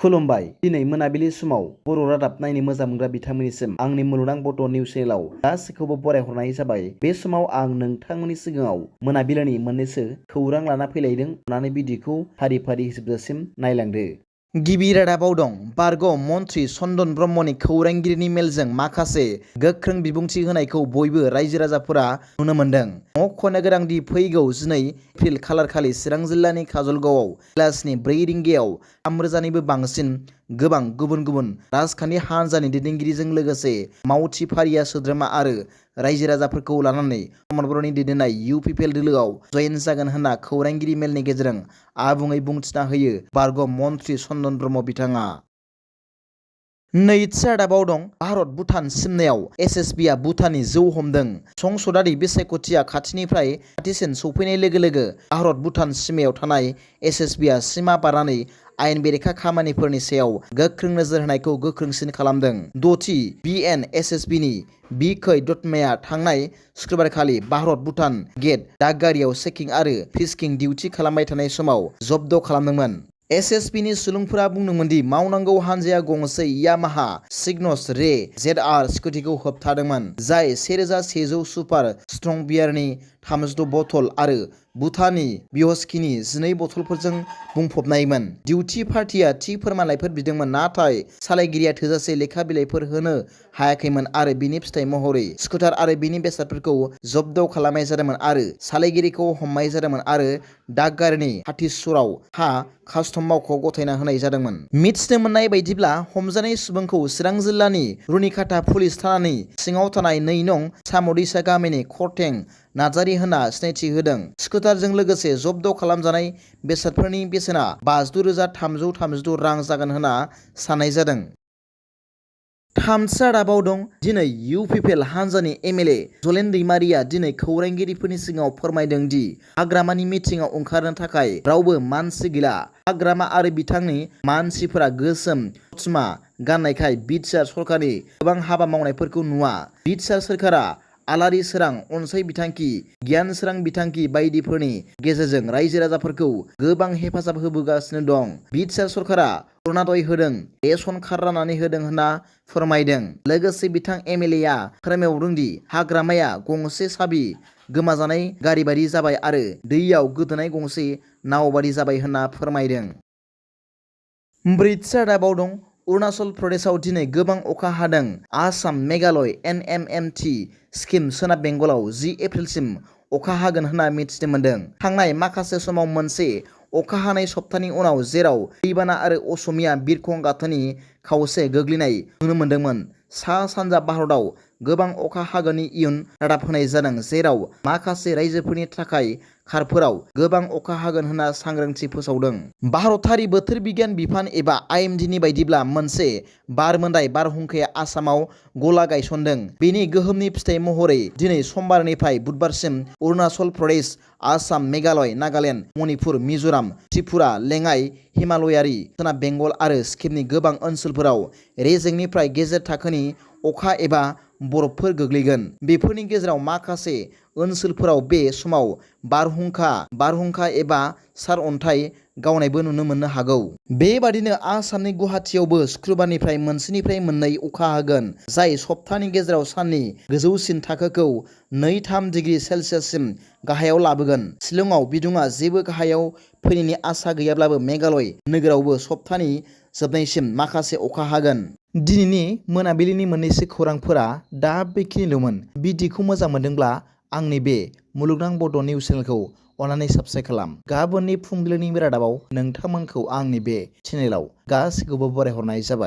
खुलुमबाय दिनै मोनाबिलि समाव बर' रादाब नायनो मोजां मोनग्रा बिथांमोननिसिम आंनि मुलुगनां बड' निउस चेनेलाव गासैखौबो बरायहरनाय जाबाय। बे समाव आं नोंथांमोननि सिगाङाव मोनाबिलिनि मोननैसो खौरां लाना फैलायदों। अन्नानै भिडिअखौ फारि फारि जोबजासिम नायलांदो। गिबि रादाबाव दं बारग' मन्त्रि चन्दन ब्रह्मनि खौरांगिरिनि मेलजों माखासे गोख्रों बिबुंथि होनायखौ बयबो रायजो राजाफोरा नुनो मोन्दों। मख'नो गोनांदि फैगौ 12 एप्रिल खालारखालि चिरां जिल्लानि काजलगावआव बेलासिनि 4 रिंगायाव 3,000निबो बांसिन गोबां गुबुन गुबुन राजखान्थि हान्जानि दैदेनगिरिजों लोगोसे मावथि फारिया सोद्रोमा आरो रायजो राजाफोरखौ लानानै प्रमद बर'नि दैदेननाय UPPL दोलोआव जयेन जागोन होनना खौरांगिरि मेलनि गेजेरजों आबुङै बुंथिना होयो बारग' मन्त्रि चन्दन ब्रह्म बिथाङा। नैथि रादाबाव दं भारत भुटान सिमनायाव SSBआ भुटाननि जौ हमदों। संसदारि बिसायख'थिया खाथिनिफ्राय खाथिसिन सौफैनाय लोगो लोगो भारत भुटान सिमायाव थानाय SSBआ सिमा बारनानै आयेन बेरेखा खामानिफोरनि सायाव गोख्रों नोजोर होनायखौ गोख्रोंसिन खालामदों। 6थि BNSSBनि बिखै दतमाया थांनाय शुक्रबारखालि भारत भुटान गेट दागगारियाव चेकिं आरो फिस्किं डिउटि खालामबाय थानाय समाव जब्द खालामदोंमोन। SSBनि सुलुंफोरा बुंदोंमोन दि मावनांगौ हानजाया गंसे यामाहा सिग्नस रे ZR स्कुटिखौ होबथादोंमोन, जाय 1,100 सुपार स्ट्रं बियारनि 36 बथल आरो भुटाननि बिहस्किनि 12 बथलफोरजों बुंफबनायमोन। डिउटि पार्टिया थि फोरमानलाइफोर बिदोंमोन, नाथाय सालायगिरिया थोजासे लेखा बिलाइफोर होनो हायाखैमोन आरो बिनि फिथाइ महरै स्कुटार आरो बिनि बेसादफोरखौ जब्द खालामनाय जादोंमोन आरो सालायगिरिखौ हमनाय जादोंमोन आरो दागगारिनि हाथिसराव हा कास्टम मावख'आव गथायना होनाय जादोंमोन। मिथिनो मोननाय बायदिब्ला हमजानाय सुबुंखौ चिरां जिल्लानि रुनिखाता पुलिस थानानि सिङाव थानाय 2 नं साम'दैसा गामिनि खौरां नार्जारी होनना सिनायथि होदों। स्कुटारजों लोगोसे जब्द खालामजानाय बेसादफोरनि बेसेना 56,332 रां जागोन होनना साननाय जादों। थामथि रादाबाव दं दिनै UPPL हान्जानि MLA जलेन दैमारिया दिनै खौरांगिरिफोरनि सिगाङाव फोरमायदों दि हाग्रामानि मिथिङाव ओंखारनो थाखाय रावबो मानसि गैला। हाग्रामा आरो बिथांनि मानसिफोरा गोसोम चस्मा गाननायखाय बिटिआर सरकारनि गोबां हाबा मावनायफोरखौ नुवा। बिटिआर सोरखारा आलारि सोरां, अनसाय बिथांखि, गियान सोरां बिथांखि बायदिफोरनि गेजेरजों रायजो राजाफोरखौ गोबां हेफाजाब होबोगासिनो दं। बिटिआर सरकारा अरुणोदय होदों, रेशन कार्ड राननानै होदों होनना फोरमायदों। लोगोसे बिथां MLAआ फोरमायबावदों दि हाग्रामाया गंसे साबि गोमाजानाय गारि बायदि जाबाय आरो दैयाव गोदोनाय गंसे नाव बायदि जाबाय होनना फोरमायदों। ब्रैथि रादाबाव दं अरुणाचल प्रदेशआव दिनै गोबां अखा हादों। आसाम मेघालय NMNT स्किम सोनाब बेंगलाव 10 एप्रिलसिम अखा हागोन होनना मिथिनो मोन्दों। थांनाय माखासे समाव मोनसे अखा हानाय सप्तानि उनाव जेराव दैबाना आरो असमिया बिरखं गाथोननि खावसे गोग्लैनाय नुनो मोन्दोंमोन। सा-सानजा भारतआव गोबां अखा हागोननि इयुन रादाब होनाय जादों, जेराव माखासे रायजोफोरनि थाखाय खारफोराव गोबां अखा हागोन होनना सांग्रांथि फोसावदों। भारतारि बोथोर बिगियान बिफान एबा IMDनि बायदिब्ला मोनसे बारमोदाइ बारहुंखाया आसामाव गला गायसनदों। बेनि गोहोमनि फिथाइ महरै दिनै समबारनिफ्राय बुधबारसिम अरुणाचल प्रदेश, आसाम, मेघालय, नागालेन्ड, मणिपुर, मिज'राम, त्रिपुरा, लेङाइ हिमालयारि, सोनाब बेंगल आरो सिक्किमनि गोबां ओनसोलफोराव रेजेंनिफ्राय गेजेर थाखोनि अखा एबा बरफफोर गोग्लैगोन। बेफोरनि गेजेराव माखासे ओनसोलफोराव बे समाव बारहुंखा एबा सारअन्थाइ गावनायबो नुनो मोननो हागौ। बेबादिनो आसामनि गुवाहाटीआवबो शुक्रबारनिफ्राय 1निफ्राय 2 अखा हागोन, जाय सप्तानि गेजेराव साननि गोजौसिन थाखोखौ 2-3 डिग्री सेलसियाससिम गाहायाव लाबोगोन। शिलंआव बिदुङा जेबो गाहायाव फैनायनि आसा गैयाब्लाबो मेघालय नोगोरावबो सप्तानि जोबनायसिम माखासे अखा हागोन। दिनैनि मोनाबिलिनि मोननैसो खौरांफोरा दा बेखिनिल'मोन। भिडिअखौ मोजां मोनदोंब्ला आंनि बे मुलुगनां बड' निउस चेनेलखौ अन्नानै साबस्क्राइब खालाम। गाबोननि फुंबिलिनि रादाबाव नोंथांमोनखौ आंनि बे चेनेलाव गासैखौबो बरायहरनाय जाबाय।